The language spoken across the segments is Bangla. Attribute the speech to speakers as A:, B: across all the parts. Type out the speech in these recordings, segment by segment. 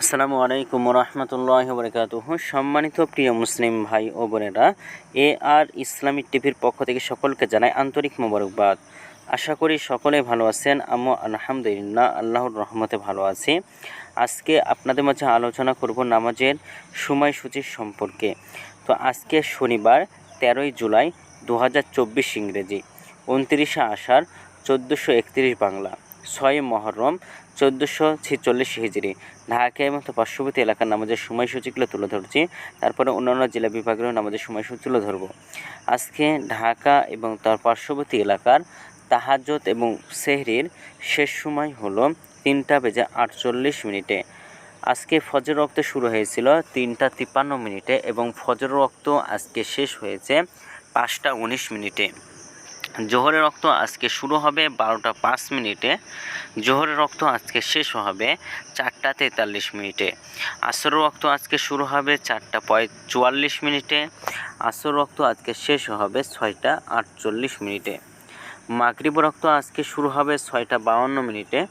A: আসসালামু আলাইকুম রহমতুল্লাহি ওয়া বারাকাতুহু। সম্মানিত প্রিয় মুসলিম ভাই ও বোনেরা, আর ইসলামিক টিভির পক্ষ থেকে সকলকে জানাই আন্তরিক মোবারকবাদ। আশা করি সকলে ভালো আছেন। আমি আলহামদুলিল্লাহ আল্লাহর রহমতে ভালো আছি। আজকে আপনাদের মাঝে আলোচনা করব নামাজের সময়সূচি সম্পর্কে। তো আজকে শনিবার 13ই জুলাই 2024 ইংরেজি, 29শে আষাঢ় 1431 বাংলা, 6 মহররম 1446 হিজরি, ঢাকা এবং পার্শ্ববর্তী এলাকার নামাজের সময়সূচিগুলো তুলে ধরছি। তারপরে অন্যান্য জেলা বিভাগেরও নামাজের সময়সূচি তুলে ধরব। আজকে ঢাকা এবং তার পার্শ্ববর্তী এলাকার তাহাজ্জুদ এবং সেহরির শেষ সময় হলো 3:48 আজকে ফজর ওয়াক্ত শুরু হয়েছিল 3:53 এবং ফজর ওয়াক্ত আজকে শেষ হয়েছে 5:19। জোহরের রক্ত আজকে শুরু হবে 12:05। জোহরের রক্ত আজকে শেষ হবে 4:43। আসরের রক্ত আজকে শুরু হবে 4:44। আসর রক্ত আজকে শেষ হবে 6:48। মাগরিব রক্ত আজকে শুরু হবে 6:52।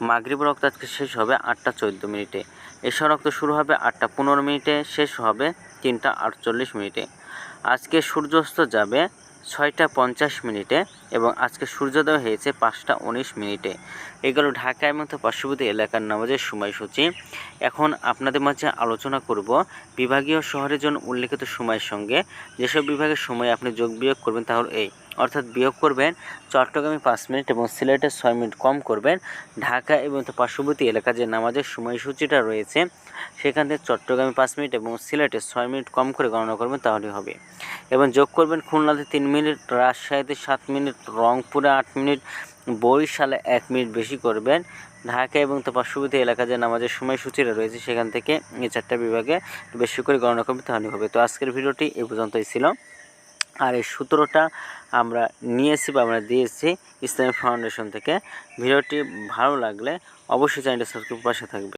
A: মাগরিব রক্ত আজকে শেষ হবে 8:14। এশা রক্ত শুরু হবে 8:15, শেষ হবে 3:48। আজকে সূর্যাস্ত যাবে 6:50 এবং আজকে সূর্যোদয় হয়েছে 5:19। এগুলো ঢাকা এবং পার্শ্ববর্তী এলাকার নামাজের সময়সূচি। এখন আপনাদের মাঝে আলোচনা করব বিভাগীয় শহরের জন্য উল্লেখিত সময়ের সঙ্গে যেসব বিভাগের সময় আপনি যোগ বিয়োগ করবেন তা হলো এই, অর্থাৎ বিয়োগ করবেন চট্টগ্রামে 5 মিনিট এবং সিলেটে 6 মিনিট কম করবেন। ঢাকা এবং পার্শ্ববর্তী এলাকার যে নামাজের সময়সূচিটা রয়েছে সেখান থেকে চট্টগ্রামে 5 মিনিট এবং সিলেটে 6 মিনিট কম করে গণনা করবেন, তাহলে হবে। এবং যোগ করবেন খুলনাতে 3 মিনিট, রাজশাহীতে 7 মিনিট, রংপুরে 8 মিনিট, বরিশালে 1 মিনিট বেশি করবেন। ঢাকা এবং পার্শ্ববর্তী এলাকা যে নামাজের সময়সূচিটা রয়েছে সেখান থেকে এই 4টা বিভাগে বেশি করে গণনা করবেন, তাহলে হবে। তো আজকের ভিডিওটি এই পর্যন্তই ছিল। আর এই সূত্রটা আমরা নিয়েছি বা আমরা দিয়েছি ইসলামিক ফাউন্ডেশন থেকে। ভিডিওটি ভালো লাগলে অবশ্যই চ্যানেলটি সাবস্ক্রাইব পাশে থাকবে।